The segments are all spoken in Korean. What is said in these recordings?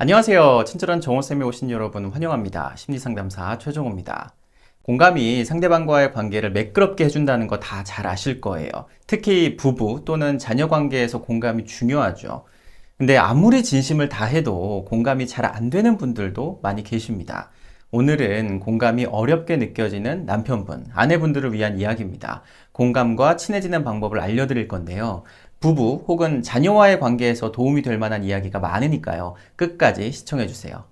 안녕하세요. 친절한 정호쌤에 오신 여러분 환영합니다. 심리상담사 최정호입니다. 공감이 상대방과의 관계를 매끄럽게 해준다는 거 다 잘 아실 거예요. 특히 부부 또는 자녀 관계에서 공감이 중요하죠. 근데 아무리 진심을 다해도 공감이 잘 안 되는 분들도 많이 계십니다. 오늘은 공감이 어렵게 느껴지는 남편분, 아내분들을 위한 이야기입니다. 공감과 친해지는 방법을 알려드릴 건데요. 부부 혹은 자녀와의 관계에서 도움이 될 만한 이야기가 많으니까요. 끝까지 시청해주세요.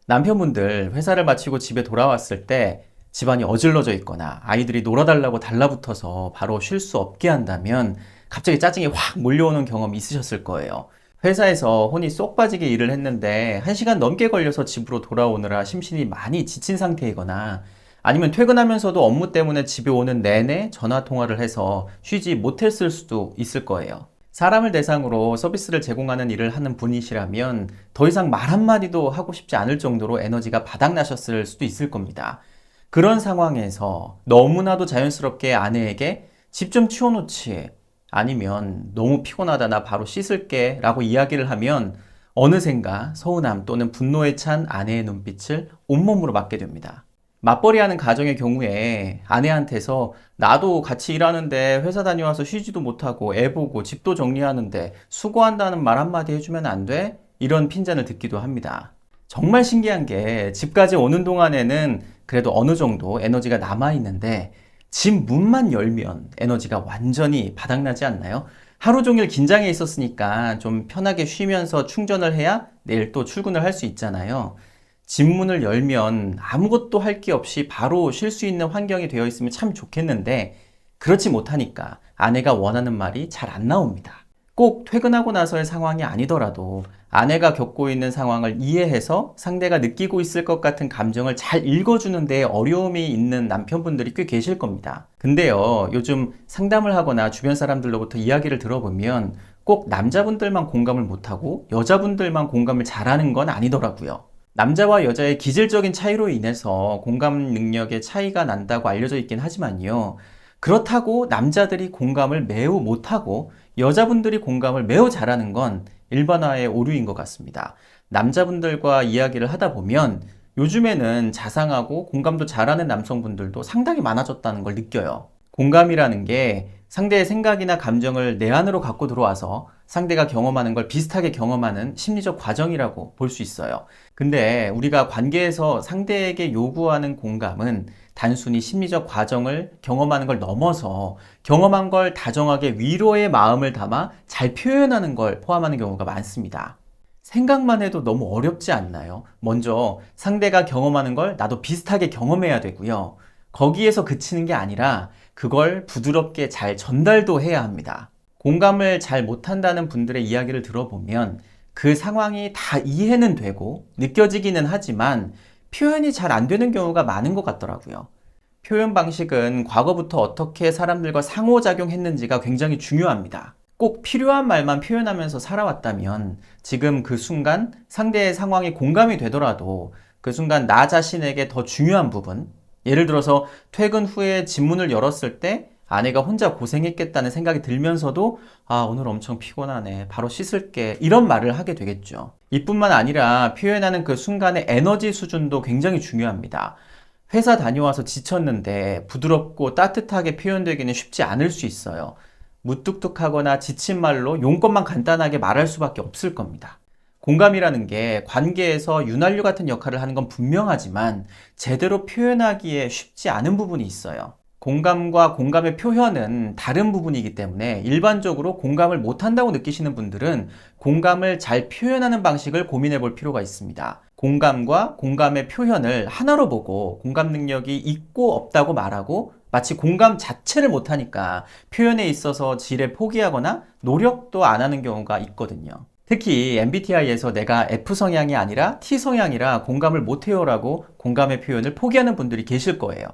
남편분들 회사를 마치고 집에 돌아왔을 때 집안이 어질러져 있거나 아이들이 놀아달라고 달라붙어서 바로 쉴 수 없게 한다면 갑자기 짜증이 확 몰려오는 경험이 있으셨을 거예요. 회사에서 혼이 쏙 빠지게 일을 했는데 1시간 넘게 걸려서 집으로 돌아오느라 심신이 많이 지친 상태이거나 아니면 퇴근하면서도 업무 때문에 집에 오는 내내 전화 통화를 해서 쉬지 못했을 수도 있을 거예요. 사람을 대상으로 서비스를 제공하는 일을 하는 분이시라면 더 이상 말 한마디도 하고 싶지 않을 정도로 에너지가 바닥나셨을 수도 있을 겁니다. 그런 상황에서 너무나도 자연스럽게 아내에게 집 좀 치워놓지, 아니면 너무 피곤하다 나 바로 씻을게 라고 이야기를 하면 어느샌가 서운함 또는 분노에 찬 아내의 눈빛을 온몸으로 맞게 됩니다. 맞벌이하는 가정의 경우에 아내한테서 나도 같이 일하는데 회사 다녀와서 쉬지도 못하고 애 보고 집도 정리하는데 수고한다는 말 한마디 해주면 안 돼? 이런 핀잔을 듣기도 합니다. 정말 신기한 게 집까지 오는 동안에는 그래도 어느 정도 에너지가 남아있는데 집 문만 열면 에너지가 완전히 바닥나지 않나요? 하루 종일 긴장해 있었으니까 좀 편하게 쉬면서 충전을 해야 내일 또 출근을 할 수 있잖아요. 집 문을 열면 아무것도 할 게 없이 바로 쉴 수 있는 환경이 되어 있으면 참 좋겠는데 그렇지 못하니까 아내가 원하는 말이 잘 안 나옵니다. 꼭 퇴근하고 나서의 상황이 아니더라도 아내가 겪고 있는 상황을 이해해서 상대가 느끼고 있을 것 같은 감정을 잘 읽어주는 데 어려움이 있는 남편분들이 꽤 계실 겁니다. 근데요, 요즘 상담을 하거나 주변 사람들로부터 이야기를 들어보면 꼭 남자분들만 공감을 못하고 여자분들만 공감을 잘하는 건 아니더라고요. 남자와 여자의 기질적인 차이로 인해서 공감 능력의 차이가 난다고 알려져 있긴 하지만요. 그렇다고 남자들이 공감을 매우 못하고 여자분들이 공감을 매우 잘하는 건 일반화의 오류인 것 같습니다. 남자분들과 이야기를 하다 보면 요즘에는 자상하고 공감도 잘하는 남성분들도 상당히 많아졌다는 걸 느껴요. 공감이라는 게 상대의 생각이나 감정을 내 안으로 갖고 들어와서 상대가 경험하는 걸 비슷하게 경험하는 심리적 과정이라고 볼 수 있어요. 근데 우리가 관계에서 상대에게 요구하는 공감은 단순히 심리적 과정을 경험하는 걸 넘어서 경험한 걸 다정하게 위로의 마음을 담아 잘 표현하는 걸 포함하는 경우가 많습니다. 생각만 해도 너무 어렵지 않나요? 먼저 상대가 경험하는 걸 나도 비슷하게 경험해야 되고요. 거기에서 그치는 게 아니라 그걸 부드럽게 잘 전달도 해야 합니다. 공감을 잘 못한다는 분들의 이야기를 들어보면 그 상황이 다 이해는 되고 느껴지기는 하지만 표현이 잘 안 되는 경우가 많은 것 같더라고요. 표현 방식은 과거부터 어떻게 사람들과 상호작용했는지가 굉장히 중요합니다. 꼭 필요한 말만 표현하면서 살아왔다면 지금 그 순간 상대의 상황이 공감이 되더라도 그 순간 나 자신에게 더 중요한 부분, 예를 들어서 퇴근 후에 집 문을 열었을 때 아내가 혼자 고생했겠다는 생각이 들면서도 오늘 엄청 피곤하네 바로 씻을게 이런 말을 하게 되겠죠. 이뿐만 아니라 표현하는 그 순간의 에너지 수준도 굉장히 중요합니다. 회사 다녀와서 지쳤는데 부드럽고 따뜻하게 표현되기는 쉽지 않을 수 있어요. 무뚝뚝하거나 지친 말로 용건만 간단하게 말할 수밖에 없을 겁니다. 공감이라는 게 관계에서 윤활유 같은 역할을 하는 건 분명하지만 제대로 표현하기에 쉽지 않은 부분이 있어요. 공감과 공감의 표현은 다른 부분이기 때문에 일반적으로 공감을 못한다고 느끼시는 분들은 공감을 잘 표현하는 방식을 고민해 볼 필요가 있습니다. 공감과 공감의 표현을 하나로 보고 공감 능력이 있고 없다고 말하고 마치 공감 자체를 못하니까 표현에 있어서 지레 포기하거나 노력도 안 하는 경우가 있거든요. 특히 MBTI에서 내가 F 성향이 아니라 T 성향이라 공감을 못해요라고 공감의 표현을 포기하는 분들이 계실 거예요.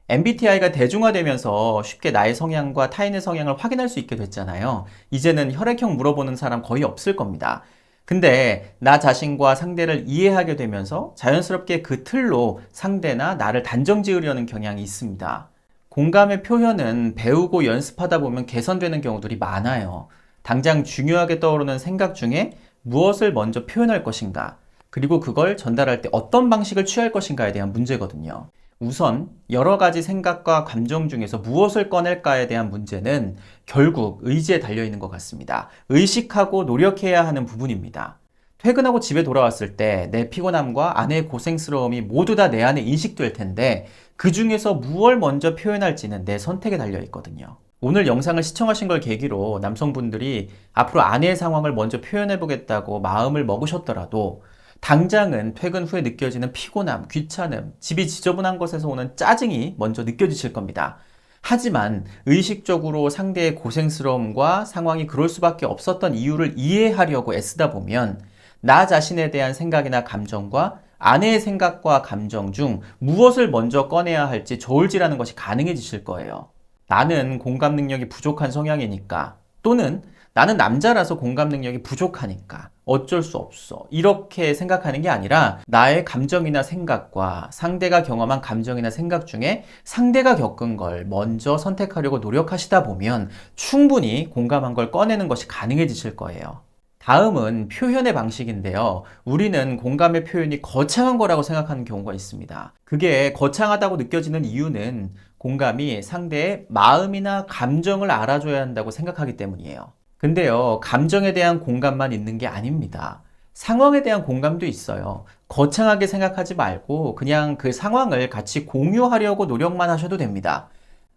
MBTI가 대중화되면서 쉽게 나의 성향과 타인의 성향을 확인할 수 있게 됐잖아요. 이제는 혈액형 물어보는 사람 거의 없을 겁니다. 근데 나 자신과 상대를 이해하게 되면서 자연스럽게 그 틀로 상대나 나를 단정 지으려는 경향이 있습니다. 공감의 표현은 배우고 연습하다 보면 개선되는 경우들이 많아요. 당장 중요하게 떠오르는 생각 중에 무엇을 먼저 표현할 것인가, 그리고 그걸 전달할 때 어떤 방식을 취할 것인가에 대한 문제거든요. 우선 여러 가지 생각과 감정 중에서 무엇을 꺼낼까에 대한 문제는 결국 의지에 달려 있는 것 같습니다. 의식하고 노력해야 하는 부분입니다. 퇴근하고 집에 돌아왔을 때 내 피곤함과 아내의 고생스러움이 모두 다 내 안에 인식될 텐데 그 중에서 무엇을 먼저 표현할지는 내 선택에 달려 있거든요. 오늘 영상을 시청하신 걸 계기로 남성분들이 앞으로 아내의 상황을 먼저 표현해보겠다고 마음을 먹으셨더라도 당장은 퇴근 후에 느껴지는 피곤함, 귀찮음, 집이 지저분한 것에서 오는 짜증이 먼저 느껴지실 겁니다. 하지만 의식적으로 상대의 고생스러움과 상황이 그럴 수밖에 없었던 이유를 이해하려고 애쓰다 보면 나 자신에 대한 생각이나 감정과 아내의 생각과 감정 중 무엇을 먼저 꺼내야 할지 저울질하는 것이 가능해지실 거예요. 나는 공감 능력이 부족한 성향이니까, 또는 나는 남자라서 공감 능력이 부족하니까 어쩔 수 없어, 이렇게 생각하는 게 아니라 나의 감정이나 생각과 상대가 경험한 감정이나 생각 중에 상대가 겪은 걸 먼저 선택하려고 노력하시다 보면 충분히 공감한 걸 꺼내는 것이 가능해지실 거예요. 다음은 표현의 방식인데요. 우리는 공감의 표현이 거창한 거라고 생각하는 경우가 있습니다. 그게 거창하다고 느껴지는 이유는 공감이 상대의 마음이나 감정을 알아줘야 한다고 생각하기 때문이에요. 근데요, 감정에 대한 공감만 있는 게 아닙니다. 상황에 대한 공감도 있어요. 거창하게 생각하지 말고 그냥 그 상황을 같이 공유하려고 노력만 하셔도 됩니다.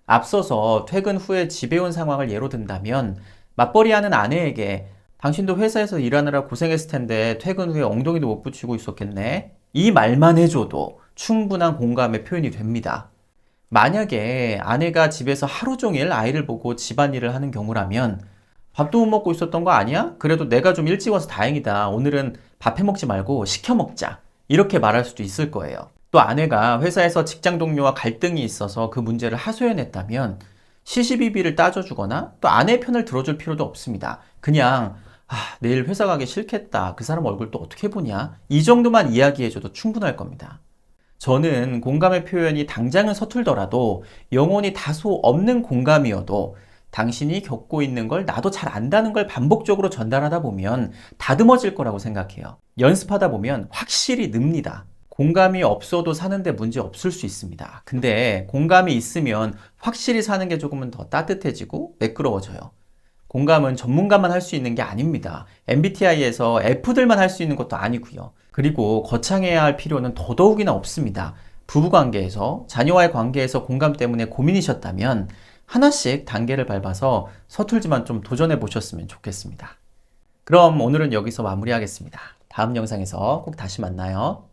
앞서서 퇴근 후에 집에 온 상황을 예로 든다면 맞벌이하는 아내에게 당신도 회사에서 일하느라 고생했을 텐데 퇴근 후에 엉덩이도 못 붙이고 있었겠네, 이 말만 해줘도 충분한 공감의 표현이 됩니다. 만약에 아내가 집에서 하루 종일 아이를 보고 집안일을 하는 경우라면 밥도 못 먹고 있었던 거 아니야? 그래도 내가 좀 일찍 와서 다행이다. 오늘은 밥 해 먹지 말고 시켜 먹자, 이렇게 말할 수도 있을 거예요. 또 아내가 회사에서 직장 동료와 갈등이 있어서 그 문제를 하소연했다면 시시비비를 따져주거나 또 아내의 편을 들어줄 필요도 없습니다. 그냥 내일 회사 가기 싫겠다, 그 사람 얼굴 또 어떻게 보냐, 이 정도만 이야기해줘도 충분할 겁니다. 저는 공감의 표현이 당장은 서툴더라도 영혼이 다소 없는 공감이어도 당신이 겪고 있는 걸 나도 잘 안다는 걸 반복적으로 전달하다 보면 다듬어질 거라고 생각해요. 연습하다 보면 확실히 늡니다. 공감이 없어도 사는데 문제 없을 수 있습니다. 근데 공감이 있으면 확실히 사는 게 조금은 더 따뜻해지고 매끄러워져요. 공감은 전문가만 할 수 있는 게 아닙니다. MBTI에서 F들만 할 수 있는 것도 아니고요. 그리고 거창해야 할 필요는 더더욱이나 없습니다. 부부관계에서, 자녀와의 관계에서 공감 때문에 고민이셨다면 하나씩 단계를 밟아서 서툴지만 좀 도전해 보셨으면 좋겠습니다. 그럼 오늘은 여기서 마무리하겠습니다. 다음 영상에서 꼭 다시 만나요.